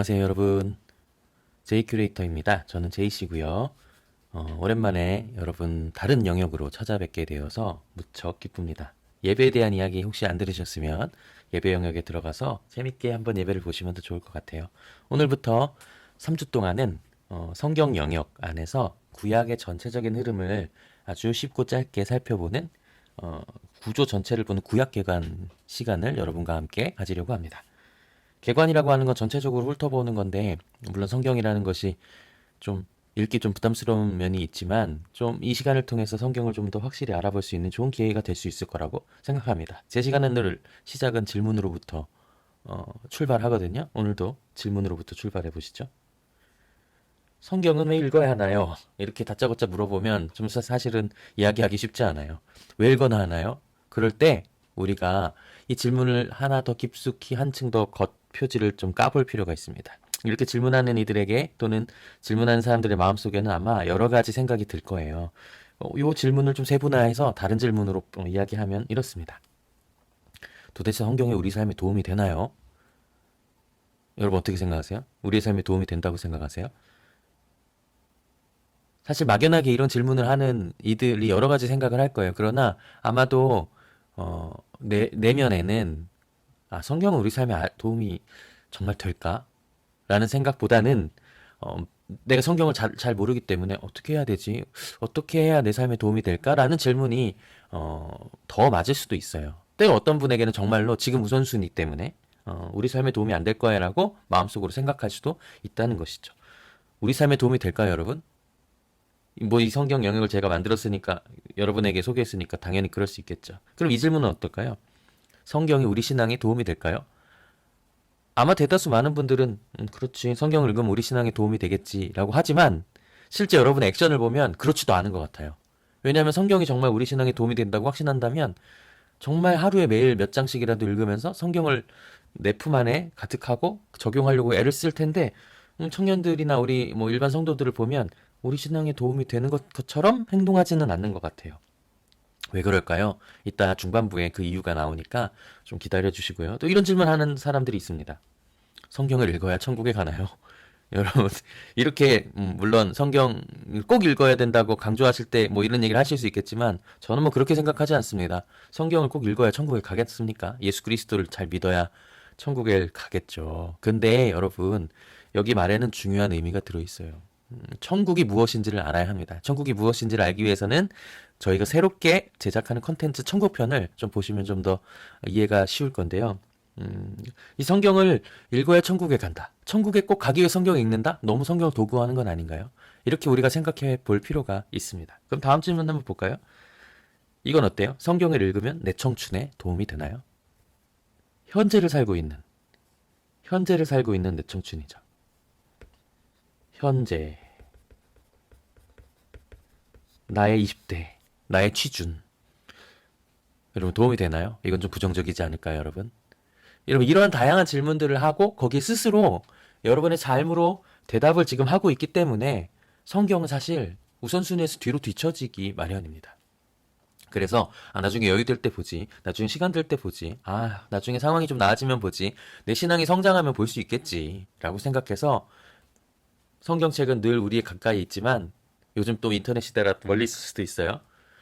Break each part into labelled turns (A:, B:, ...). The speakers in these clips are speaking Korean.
A: 안녕하세요 여러분, 제이 큐레이터입니다. 저는 제이씨고요. 오랜만에 여러분 다른 영역으로 찾아뵙게 되어서 무척 기쁩니다. 예배에 대한 이야기 혹시 안 들으셨으면 예배 영역에 들어가서 재밌게 한번 예배를 보시면 더 좋을 것 같아요. 오늘부터 3주 동안은 성경 영역 안에서 구약의 전체적인 흐름을 아주 쉽고 짧게 살펴보는 구조 전체를 보는 구약개관 시간을 여러분과 함께 가지려고 합니다. 개관이라고 하는 건 전체적으로 훑어보는 건데, 물론 성경이라는 것이 좀 읽기 좀 부담스러운 면이 있지만, 좀 이 시간을 통해서 성경을 좀 더 확실히 알아볼 수 있는 좋은 기회가 될 수 있을 거라고 생각합니다. 제 시간은 늘 시작은 질문으로부터 출발하거든요. 오늘도 질문으로부터 출발해 보시죠. 성경은 왜 읽어야 하나요? 이렇게 다짜고짜 물어보면 좀 사실은 이야기하기 쉽지 않아요. 왜 읽어야 하나요? 그럴 때 우리가 이 질문을 하나 더 깊숙이 한층 더 겉표지를 좀 까볼 필요가 있습니다. 이렇게 질문하는 이들에게 또는 질문하는 사람들의 마음속에는 아마 여러 가지 생각이 들 거예요. 이 질문을 좀 세분화해서 다른 질문으로 이야기하면 이렇습니다. 도대체 성경이 우리 삶에 도움이 되나요? 여러분 어떻게 생각하세요? 우리의 삶에 도움이 된다고 생각하세요? 사실 막연하게 이런 질문을 하는 이들이 여러 가지 생각을 할 거예요. 그러나 아마도 내면에는 성경은 우리 삶에 도움이 정말 될까? 라는 생각보다는 내가 성경을 잘 모르기 때문에 어떻게 해야 되지? 어떻게 해야 내 삶에 도움이 될까? 라는 질문이 더 맞을 수도 있어요. 때로 어떤 분에게는 정말로 지금 우선순위 때문에 우리 삶에 도움이 안 될 거야 라고 마음속으로 생각할 수도 있다는 것이죠. 우리 삶에 도움이 될까요, 여러분? 뭐 이 성경 영역을 제가 만들었으니까 여러분에게 소개했으니까 당연히 그럴 수 있겠죠. 그럼 이 질문은 어떨까요? 성경이 우리 신앙에 도움이 될까요? 아마 대다수 많은 분들은 그렇지, 성경을 읽으면 우리 신앙에 도움이 되겠지라고 하지만 실제 여러분의 액션을 보면 그렇지도 않은 것 같아요. 왜냐하면 성경이 정말 우리 신앙에 도움이 된다고 확신한다면 정말 하루에 매일 몇 장씩이라도 읽으면서 성경을 내 품 안에 가득하고 적용하려고 애를 쓸 텐데, 청년들이나 우리 뭐 일반 성도들을 보면 우리 신앙에 도움이 되는 것처럼 행동하지는 않는 것 같아요. 왜 그럴까요? 이따 중반부에 그 이유가 나오니까 좀 기다려 주시고요. 또 이런 질문하는 사람들이 있습니다. 성경을 읽어야 천국에 가나요? 여러분, 이렇게 물론 성경 꼭 읽어야 된다고 강조하실 때 뭐 이런 얘기를 하실 수 있겠지만 저는 뭐 그렇게 생각하지 않습니다. 성경을 꼭 읽어야 천국에 가겠습니까? 예수 그리스도를 잘 믿어야 천국에 가겠죠. 근데 여러분, 여기 말에는 중요한 의미가 들어있어요. 천국이 무엇인지를 알아야 합니다. 천국이 무엇인지를 알기 위해서는 저희가 새롭게 제작하는 컨텐츠 천국편을 좀 보시면 좀 더 이해가 쉬울 건데요. 이 성경을 읽어야 천국에 간다. 천국에 꼭 가기 위해 성경을 읽는다? 너무 성경을 도구화하는 건 아닌가요? 이렇게 우리가 생각해 볼 필요가 있습니다. 그럼 다음 질문 한번 볼까요? 이건 어때요? 성경을 읽으면 내 청춘에 도움이 되나요? 현재를 살고 있는, 현재를 살고 있는 내 청춘이죠. 현재, 나의 20대, 나의 취준. 여러분 도움이 되나요? 이건 좀 부정적이지 않을까요, 여러분? 여러분 이러한 다양한 질문들을 하고 거기에 스스로 여러분의 삶으로 대답을 지금 하고 있기 때문에 성경은 사실 우선순위에서 뒤로 뒤처지기 마련입니다. 그래서 나중에 여유 될 때 보지, 나중에 시간 될 때 보지, 나중에 상황이 좀 나아지면 보지, 내 신앙이 성장하면 볼 수 있겠지 라고 생각해서 성경책은 늘 우리의 가까이 있지만 요즘 또 인터넷 시대라 멀리 있을 수도 있어요.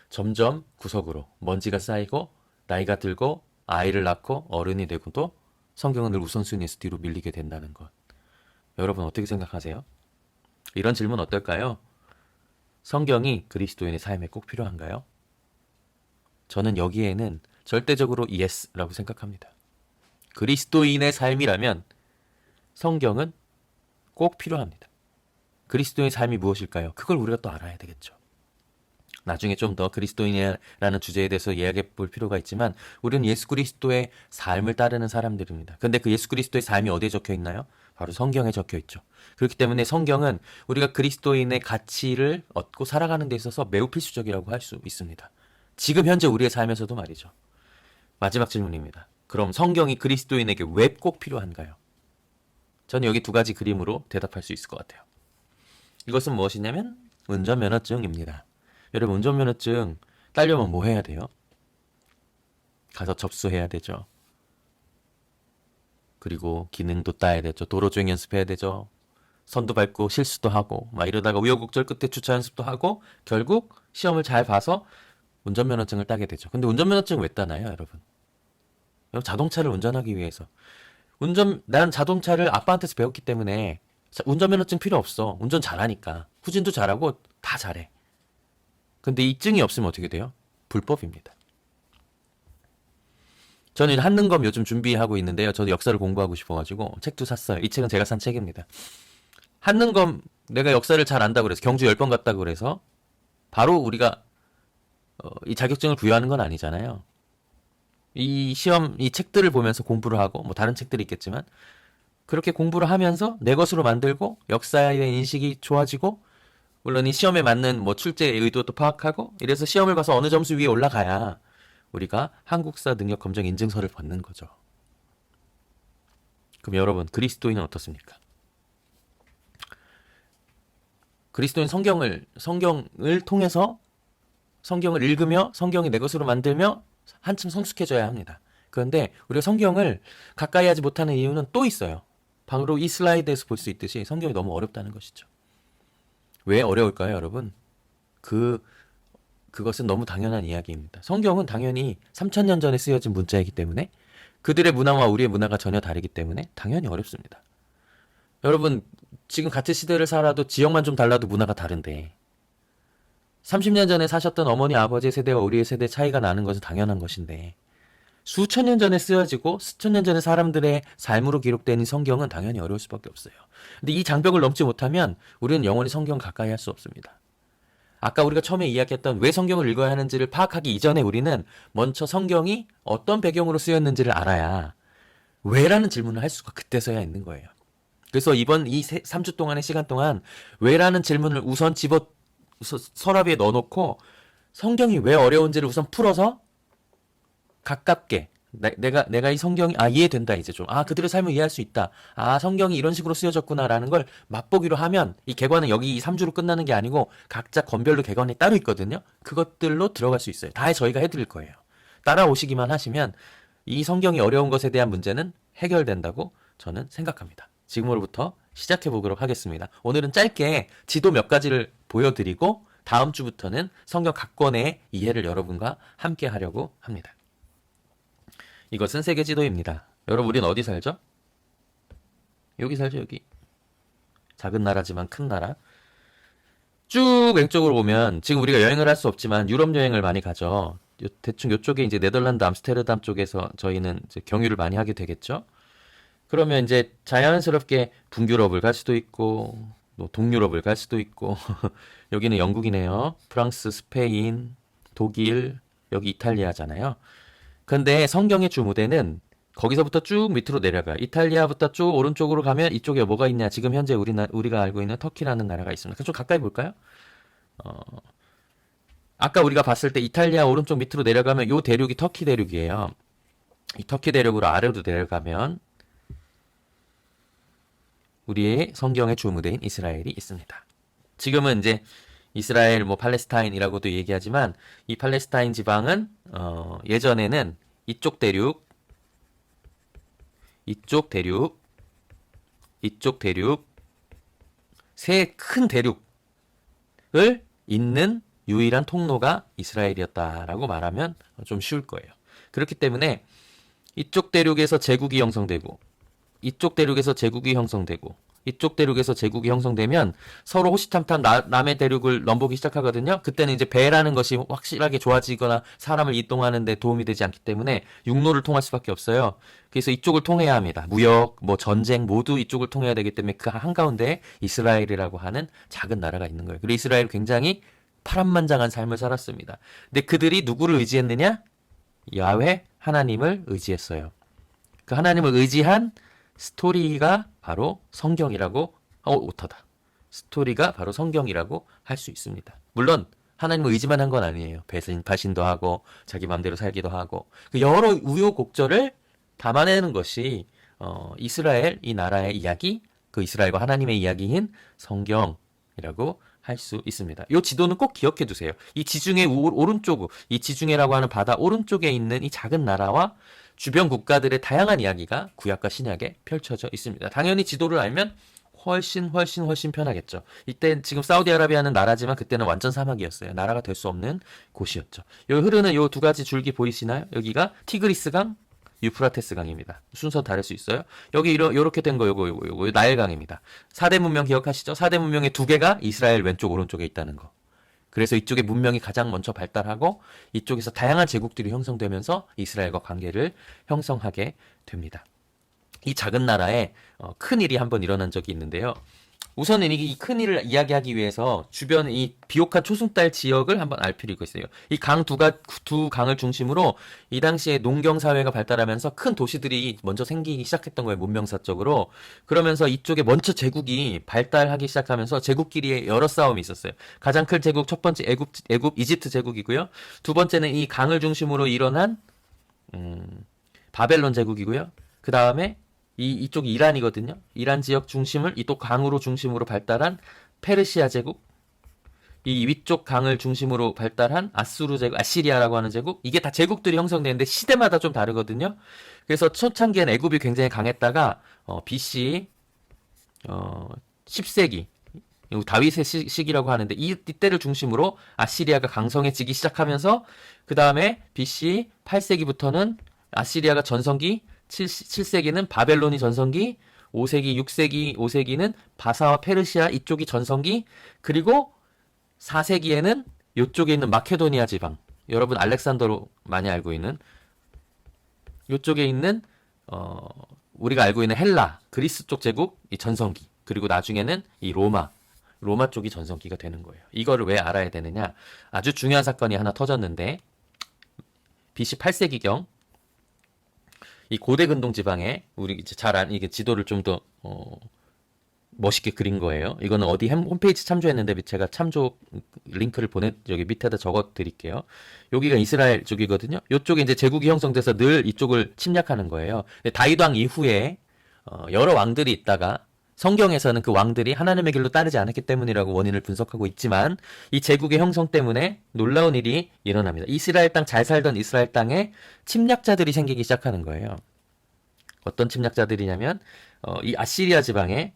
A: 점점 구석으로 먼지가 쌓이고 나이가 들고 아이를 낳고 어른이 되고도 성경은 늘 우선순위에서 뒤로 밀리게 된다는 것. 여러분 어떻게 생각하세요? 이런 질문 어떨까요? 성경이 그리스도인의 삶에 꼭 필요한가요? 저는 여기에는 절대적으로 yes라고 생각합니다. 그리스도인의 삶이라면 성경은 꼭 필요합니다. 그리스도인의 삶이 무엇일까요? 그걸 우리가 또 알아야 되겠죠. 나중에 좀 더 그리스도인이라는 주제에 대해서 이야기해 볼 필요가 있지만 우리는 예수 그리스도의 삶을 따르는 사람들입니다. 근데 그 예수 그리스도의 삶이 어디에 적혀 있나요? 바로 성경에 적혀 있죠. 그렇기 때문에 성경은 우리가 그리스도인의 가치를 얻고 살아가는 데 있어서 매우 필수적이라고 할 수 있습니다. 지금 현재 우리의 삶에서도 말이죠. 마지막 질문입니다. 그럼 성경이 그리스도인에게 왜 꼭 필요한가요? 저는 여기 두 가지 그림으로 대답할 수 있을 것 같아요. 이것은 무엇이냐면 운전면허증입니다. 여러분 운전면허증 따려면 뭐 해야 돼요? 가서 접수해야 되죠. 그리고 기능도 따야 되죠. 도로주행 연습해야 되죠. 선도 밟고 실수도 하고 막 이러다가 우여곡절 끝에 주차 연습도 하고 결국 시험을 잘 봐서 운전면허증을 따게 되죠. 근데 운전면허증 왜 따나요, 여러분? 자동차를 운전하기 위해서. 난 자동차를 아빠한테서 배웠기 때문에 운전면허증 필요 없어. 운전 잘하니까. 후진도 잘하고 다 잘해. 근데 이 증이 없으면 어떻게 돼요? 불법입니다. 저는 한능검 요즘 준비하고 있는데요. 저도 역사를 공부하고 싶어가지고 책도 샀어요. 이 책은 제가 산 책입니다. 한능검 내가 역사를 잘 안다고 그래서 경주 10번 갔다고 그래서 바로 우리가 이 자격증을 부여하는 건 아니잖아요. 이 시험, 이 책들을 보면서 공부를 하고 뭐 다른 책들이 있겠지만 그렇게 공부를 하면서 내 것으로 만들고 역사에 대한 인식이 좋아지고 물론 이 시험에 맞는 뭐 출제의 의도도 파악하고 이래서 시험을 봐서 어느 점수 위에 올라가야 우리가 한국사 능력 검정 인증서를 받는 거죠. 그럼 여러분 그리스도인은 어떻습니까? 그리스도인 성경을 통해서 성경을 읽으며 성경이 내 것으로 만들며 한층 성숙해져야 합니다. 그런데 우리가 성경을 가까이 하지 못하는 이유는 또 있어요. 바로 이 슬라이드에서 볼 수 있듯이 성경이 너무 어렵다는 것이죠. 왜 어려울까요, 여러분? 그것은 너무 당연한 이야기입니다. 성경은 당연히 3000년 전에 쓰여진 문자이기 때문에 그들의 문화와 우리의 문화가 전혀 다르기 때문에 당연히 어렵습니다. 여러분, 지금 같은 시대를 살아도 지역만 좀 달라도 문화가 다른데 30년 전에 사셨던 어머니 아버지 세대와 우리의 세대 차이가 나는 것은 당연한 것인데 수천 년 전에 쓰여지고 수천 년 전에 사람들의 삶으로 기록된 이 성경은 당연히 어려울 수밖에 없어요. 근데 이 장벽을 넘지 못하면 우리는 영원히 성경 가까이 할 수 없습니다. 아까 우리가 처음에 이야기했던 왜 성경을 읽어야 하는지를 파악하기 이전에 우리는 먼저 성경이 어떤 배경으로 쓰였는지를 알아야 왜라는 질문을 할 수가 그때서야 있는 거예요. 그래서 이번 이 3주 동안의 시간 동안 왜라는 질문을 우선 서랍에 넣어놓고 성경이 왜 어려운지를 우선 풀어서 가깝게 내가 이 성경이 이해된다 이제 좀 그들의 삶을 이해할 수 있다 성경이 이런 식으로 쓰여졌구나라는 걸 맛보기로 하면 이 개관은 여기 이 3주로 끝나는 게 아니고 각자 권별로 개관이 따로 있거든요. 그것들로 들어갈 수 있어요. 다 저희가 해드릴 거예요. 따라오시기만 하시면 이 성경이 어려운 것에 대한 문제는 해결된다고 저는 생각합니다. 지금으로부터 시작해 보도록 하겠습니다. 오늘은 짧게 지도 몇 가지를 보여드리고 다음 주부터는 성경 각 권의 이해를 여러분과 함께 하려고 합니다. 이것은 세계 지도입니다. 여러분 우리는 어디 살죠? 여기 살죠, 여기. 작은 나라지만 큰 나라. 쭉 왼쪽으로 보면 지금 우리가 여행을 할 수 없지만 유럽 여행을 많이 가죠. 대충 이쪽에 이제 네덜란드 암스테르담 쪽에서 저희는 이제 경유를 많이 하게 되겠죠. 그러면 이제 자연스럽게 북유럽을 갈 수도 있고 동유럽을 갈 수도 있고 여기는 영국이네요. 프랑스, 스페인, 독일, 여기 이탈리아잖아요. 근데 성경의 주무대는 거기서부터 쭉 밑으로 내려가요. 이탈리아부터 쭉 오른쪽으로 가면 이쪽에 뭐가 있냐. 지금 현재 우리가 알고 있는 터키라는 나라가 있습니다. 좀 가까이 볼까요? 아까 우리가 봤을 때 이탈리아 오른쪽 밑으로 내려가면 요 대륙이 터키 대륙이에요. 이 터키 대륙으로 아래로 내려가면 우리의 성경의 주무대인 이스라엘이 있습니다. 지금은 이제 이스라엘 팔레스타인이라고도 얘기하지만 이 팔레스타인 지방은 예전에는 이쪽 대륙 세 큰 대륙을 잇는 유일한 통로가 이스라엘이었다라고 말하면 좀 쉬울 거예요. 그렇기 때문에 이쪽 대륙에서 제국이 형성되고 이쪽 대륙에서 제국이 형성되고 이쪽 대륙에서 제국이 형성되면 서로 호시탐탐 남의 대륙을 넘보기 시작하거든요. 그때는 이제 배라는 것이 확실하게 좋아지거나 사람을 이동하는 데 도움이 되지 않기 때문에 육로를 통할 수밖에 없어요. 그래서 이쪽을 통해야 합니다. 무역, 전쟁 모두 이쪽을 통해야 되기 때문에 그 한가운데 이스라엘이라고 하는 작은 나라가 있는 거예요. 그리고 이스라엘은 굉장히 파란만장한 삶을 살았습니다. 근데 그들이 누구를 의지했느냐? 야훼 하나님을 의지했어요. 그 하나님을 의지한 스토리가 바로 성경이라고 오타다. 스토리가 바로 성경이라고 할 수 있습니다. 물론 하나님을 의지만 한 건 아니에요. 배신도 하고 자기 마음대로 살기도 하고 그 여러 우여곡절을 담아내는 것이 이스라엘 이 나라의 이야기, 그 이스라엘과 하나님의 이야기인 성경이라고 할 수 있습니다. 이 지도는 꼭 기억해 두세요. 이 지중해 오른쪽, 이 지중해라고 하는 바다 오른쪽에 있는 이 작은 나라와 주변 국가들의 다양한 이야기가 구약과 신약에 펼쳐져 있습니다. 당연히 지도를 알면 훨씬 편하겠죠. 이때 지금 사우디아라비아는 나라지만 그때는 완전 사막이었어요. 나라가 될 수 없는 곳이었죠. 요 흐르는 요 두 가지 줄기 보이시나요? 여기가 티그리스강, 유프라테스 강입니다. 순서 다를 수 있어요. 여기 요렇게 된 거 요거 나일강입니다. 4대 문명 기억하시죠? 4대 문명의 두 개가 이스라엘 왼쪽 오른쪽에 있다는 거. 그래서 이쪽의 문명이 가장 먼저 발달하고 이쪽에서 다양한 제국들이 형성되면서 이스라엘과 관계를 형성하게 됩니다. 이 작은 나라에 큰 일이 한번 일어난 적이 있는데요. 우선은 이 큰 일을 이야기하기 위해서 주변 이 비옥한 초승달 지역을 한번 알 필요가 있어요. 이 두 강을 중심으로 이 당시에 농경 사회가 발달하면서 큰 도시들이 먼저 생기기 시작했던 거예요. 문명사적으로. 그러면서 이쪽에 먼저 제국이 발달하기 시작하면서 제국끼리의 여러 싸움이 있었어요. 가장 큰 제국 첫 번째 애굽 이집트 제국이고요. 두 번째는 이 강을 중심으로 일어난 바벨론 제국이고요. 그 다음에 이쪽이 이란이거든요. 이란 지역 중심을 이 또 강으로 중심으로 발달한 페르시아 제국, 이 위쪽 강을 중심으로 발달한 아수르 제국, 아시리아라고 하는 제국, 이게 다 제국들이 형성되는데 시대마다 좀 다르거든요. 그래서 초창기엔 애굽이 굉장히 강했다가 BC 10세기 다윗의 시기라고 하는데 이때를 중심으로 아시리아가 강성해지기 시작하면서 그 다음에 BC 8세기부터는 아시리아가 전성기, 7세기는 바벨론이 전성기, 5세기는 바사와 페르시아 이쪽이 전성기, 그리고 4세기에는 이쪽에 있는 마케도니아 지방, 여러분 알렉산더로 많이 알고 있는 이쪽에 있는 우리가 알고 있는 헬라, 그리스 쪽 제국 이 전성기, 그리고 나중에는 이 로마 쪽이 전성기가 되는 거예요. 이거를 왜 알아야 되느냐? 아주 중요한 사건이 하나 터졌는데 BC 8세기경 이 고대 근동 지방에 우리 이제 이게 지도를 좀 더 멋있게 그린 거예요. 이거는 어디 홈페이지 참조했는데 제가 참조 링크를 여기 밑에다 적어 드릴게요. 여기가 이스라엘 쪽이거든요. 이쪽에 이제 제국이 형성돼서 늘 이쪽을 침략하는 거예요. 다윗 왕 이후에 여러 왕들이 있다가 성경에서는 그 왕들이 하나님의 길로 따르지 않았기 때문이라고 원인을 분석하고 있지만 이 제국의 형성 때문에 놀라운 일이 일어납니다. 이스라엘 땅 잘 살던 이스라엘 땅에 침략자들이 생기기 시작하는 거예요. 어떤 침략자들이냐면 이 아시리아 지방이죠.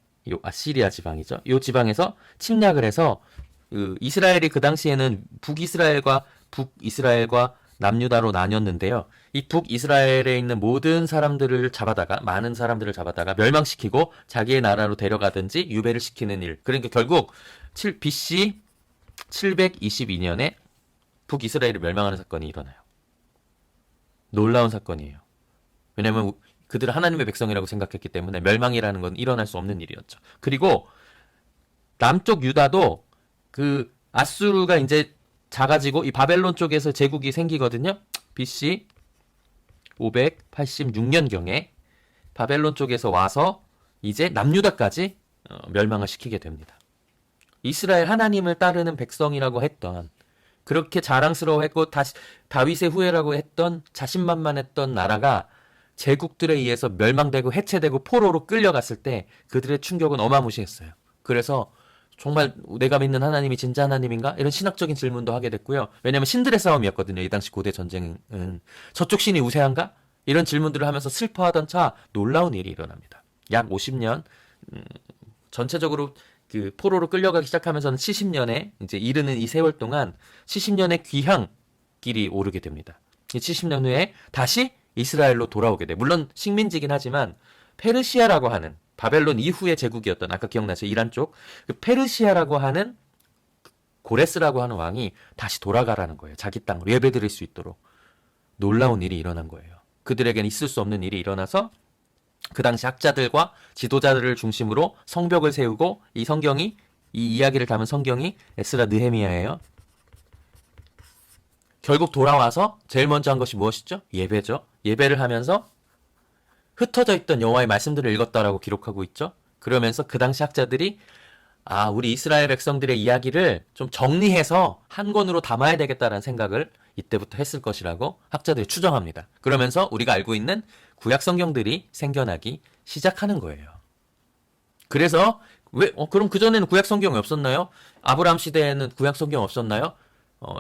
A: 이 지방에서 침략을 해서 이스라엘이 그 당시에는 북이스라엘과 남유다로 나뉘었는데요. 이 북이스라엘에 있는 모든 사람들을 많은 사람들을 잡아다가 멸망시키고 자기의 나라로 데려가든지 유배를 시키는 일. 그러니까 결국 BC 722년에 북이스라엘이 멸망하는 사건이 일어나요. 놀라운 사건이에요. 왜냐하면 그들은 하나님의 백성이라고 생각했기 때문에 멸망이라는 건 일어날 수 없는 일이었죠. 그리고 남쪽 유다도 그 아수르가 이제 작아지고 이 바벨론 쪽에서 제국이 생기거든요. BC 586년경에 바벨론 쪽에서 와서 이제 남유다까지 멸망을 시키게 됩니다. 이스라엘 하나님을 따르는 백성이라고 했던, 그렇게 자랑스러워했고 다윗의 후예라고 했던, 자신만만했던 나라가 제국들에 의해서 멸망되고 해체되고 포로로 끌려갔을 때 그들의 충격은 어마무시했어요. 그래서 정말 내가 믿는 하나님이 진짜 하나님인가? 이런 신학적인 질문도 하게 됐고요. 왜냐하면 신들의 싸움이었거든요. 이 당시 고대 전쟁은. 저쪽 신이 우세한가? 이런 질문들을 하면서 슬퍼하던 차 놀라운 일이 일어납니다. 약 50년 전체적으로 그 포로로 끌려가기 시작하면서는 70년에 이제 이르는 이 세월 동안 70년의 귀향길이 오르게 됩니다. 이 70년 후에 다시 이스라엘로 돌아오게 돼. 물론 식민지긴 하지만 페르시아라고 하는 바벨론 이후의 제국이었던, 아까 기억나죠? 이란 쪽. 그 페르시아라고 하는 고레스라고 하는 왕이 다시 돌아가라는 거예요. 자기 땅으로 예배드릴 수 있도록. 놀라운 일이 일어난 거예요. 그들에게는 있을 수 없는 일이 일어나서 그 당시 학자들과 지도자들을 중심으로 성벽을 세우고 이 이야기를 담은 성경이 에스라 느헤미야예요. 결국 돌아와서 제일 먼저 한 것이 무엇이죠? 예배죠. 예배를 하면서 흩어져 있던 여호와의 말씀들을 읽었다라고 기록하고 있죠. 그러면서 그 당시 학자들이 우리 이스라엘 백성들의 이야기를 좀 정리해서 한 권으로 담아야 되겠다라는 생각을 이때부터 했을 것이라고 학자들이 추정합니다. 그러면서 우리가 알고 있는 구약 성경들이 생겨나기 시작하는 거예요. 그래서 그럼 그전에는 구약 성경이 없었나요? 아브라함 시대에는 구약 성경 없었나요?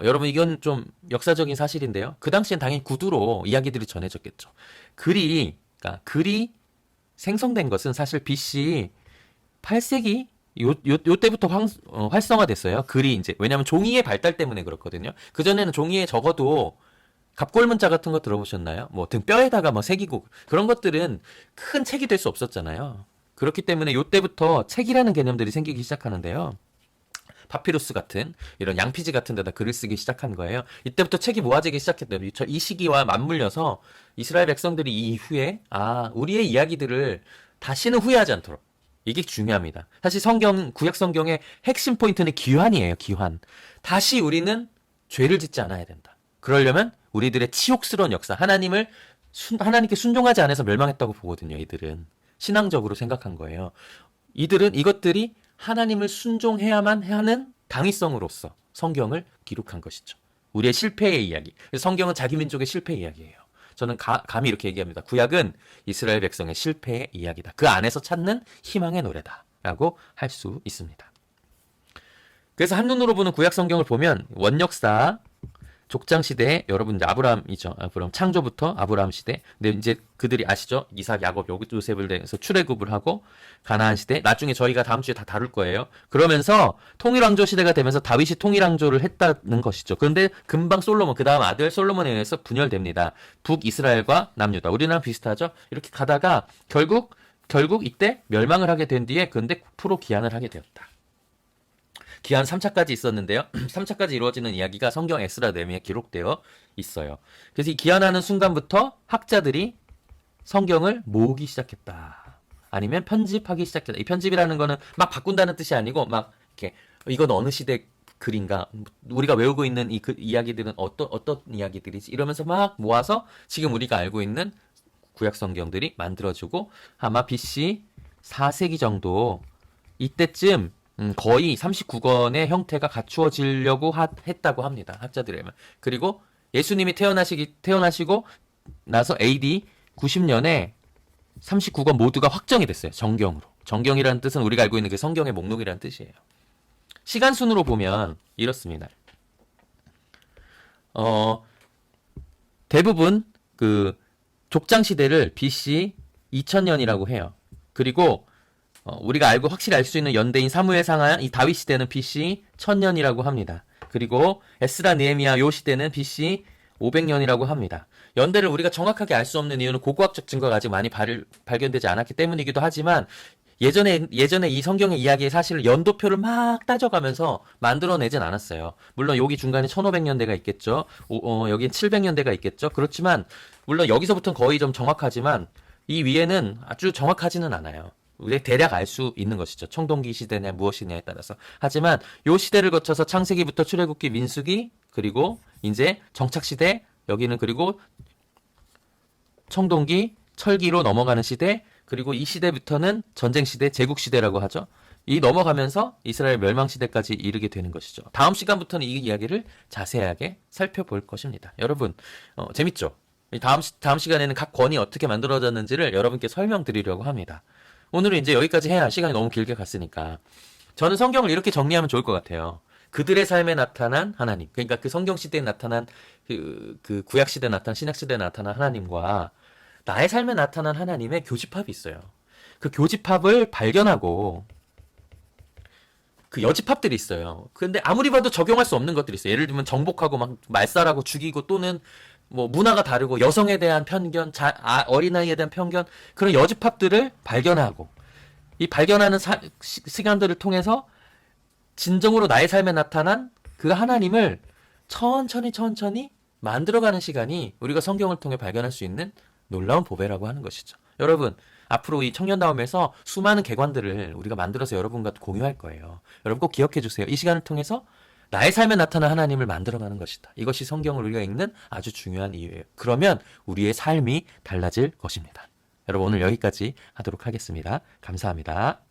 A: 여러분 이건 좀 역사적인 사실인데요. 그 당시엔 당연히 구두로 이야기들이 전해졌겠죠. 그러니까 글이 생성된 것은 사실 BC 8세기 요 때부터 활성화됐어요. 글이 이제 왜냐하면 종이의 발달 때문에 그렇거든요. 그 전에는 종이에 적어도 갑골문자 같은 거 들어보셨나요? 뭐 등뼈에다가 뭐 새기고 그런 것들은 큰 책이 될 수 없었잖아요. 그렇기 때문에 요 때부터 책이라는 개념들이 생기기 시작하는데요. 파피루스 같은 이런 양피지 같은 데다 글을 쓰기 시작한 거예요. 이때부터 책이 모아지기 시작했대요. 이 시기와 맞물려서 이스라엘 백성들이 이 이후에 우리의 이야기들을 다시는 후회하지 않도록 이게 중요합니다. 사실 구약 성경의 핵심 포인트는 기환이에요. 기환. 다시 우리는 죄를 짓지 않아야 된다. 그러려면 우리들의 치욕스러운 역사, 하나님께 순종하지 않아서 멸망했다고 보거든요. 이들은 신앙적으로 생각한 거예요. 이것들이 하나님을 순종해야만 하는 당위성으로서 성경을 기록한 것이죠. 우리의 실패의 이야기. 성경은 자기 민족의 실패 이야기예요. 저는 감히 이렇게 얘기합니다. 구약은 이스라엘 백성의 실패의 이야기다. 그 안에서 찾는 희망의 노래다. 라고 할 수 있습니다. 그래서 한눈으로 보는 구약 성경을 보면 원역사, 족장시대에 여러분 이제 아브라함이죠. 그럼 창조부터 아브라함 시대. 근데 이제 그들이 아시죠? 이삭, 야곱, 요셉을 대해서 출애굽을 하고 가나안 시대. 나중에 저희가 다음 주에 다 다룰 거예요. 그러면서 통일왕조 시대가 되면서 다윗이 통일왕조를 했다는 것이죠. 그런데 금방 솔로몬, 그 다음 아들 솔로몬에 의해서 분열됩니다. 북이스라엘과 남유다. 우리나라 비슷하죠? 이렇게 가다가 결국 이때 멸망을 하게 된 뒤에 근데 프로 기한을 하게 되었다. 기한 3차까지 있었는데요. 3차까지 이루어지는 이야기가 성경 에스라 느헤미야에 기록되어 있어요. 그래서 이 기한하는 순간부터 학자들이 성경을 모으기 시작했다. 아니면 편집하기 시작했다. 이 편집이라는 거는 막 바꾼다는 뜻이 아니고 막 이렇게 이건 어느 시대 글인가? 우리가 외우고 있는 이 이야기들은 어떤 이야기들이지? 이러면서 막 모아서 지금 우리가 알고 있는 구약 성경들이 만들어지고 아마 BC 4세기 정도 이때쯤 거의 39권의 형태가 갖추어지려고 했다고 합니다. 학자들에만. 그리고 예수님이 태어나시고 나서 AD 90년에 39권 모두가 확정이 됐어요. 정경으로. 정경이라는 뜻은 우리가 알고 있는 그 성경의 목록이라는 뜻이에요. 시간순으로 보면 이렇습니다. 대부분 그 족장 시대를 BC 2000년이라고 해요. 그리고 우리가 확실히 알 수 있는 연대인 사무엘상하 이 다윗 시대는 BC 1000년이라고 합니다. 그리고 에스라 느헤미야 요 시대는 BC 500년이라고 합니다. 연대를 우리가 정확하게 알 수 없는 이유는 고고학적 증거가 아직 많이 발견되지 않았기 때문이기도 하지만 예전에 이 성경의 이야기의 사실을 연도표를 막 따져가면서 만들어내진 않았어요. 물론 여기 중간에 1500년대가 있겠죠. 여기 700년대가 있겠죠. 그렇지만 물론 여기서부터는 거의 좀 정확하지만 이 위에는 아주 정확하지는 않아요. 우리가 대략 알 수 있는 것이죠. 청동기 시대냐 무엇이냐에 따라서. 하지만 요 시대를 거쳐서 창세기부터 출애굽기, 민수기, 그리고 이제 정착시대, 여기는 그리고 청동기, 철기로 넘어가는 시대, 그리고 이 시대부터는 전쟁시대, 제국시대라고 하죠. 이 넘어가면서 이스라엘 멸망시대까지 이르게 되는 것이죠. 다음 시간부터는 이 이야기를 자세하게 살펴볼 것입니다. 여러분, 재밌죠? 다음 시간에는 각 권이 어떻게 만들어졌는지를 여러분께 설명드리려고 합니다. 오늘은 이제 여기까지 해야 시간이 너무 길게 갔으니까. 저는 성경을 이렇게 정리하면 좋을 것 같아요. 그들의 삶에 나타난 하나님. 그러니까 그 성경 시대에 나타난 그 구약 시대에 나타난 신약 시대에 나타난 하나님과 나의 삶에 나타난 하나님의 교집합이 있어요. 그 교집합을 발견하고 그 여집합들이 있어요. 근데 아무리 봐도 적용할 수 없는 것들이 있어요. 예를 들면 정복하고 막 말살하고 죽이고 또는 뭐 문화가 다르고 여성에 대한 편견, 어린아이에 대한 편견, 그런 여집합들을 발견하고 이 발견하는 시간들을 통해서 진정으로 나의 삶에 나타난 그 하나님을 천천히 만들어가는 시간이 우리가 성경을 통해 발견할 수 있는 놀라운 보배라고 하는 것이죠. 여러분, 앞으로 이 청년다움에서 수많은 개관들을 우리가 만들어서 여러분과 공유할 거예요. 여러분 꼭 기억해 주세요. 이 시간을 통해서 나의 삶에 나타난 하나님을 만들어가는 것이다. 이것이 성경을 우리가 읽는 아주 중요한 이유예요. 그러면 우리의 삶이 달라질 것입니다. 여러분 오늘 여기까지 하도록 하겠습니다. 감사합니다.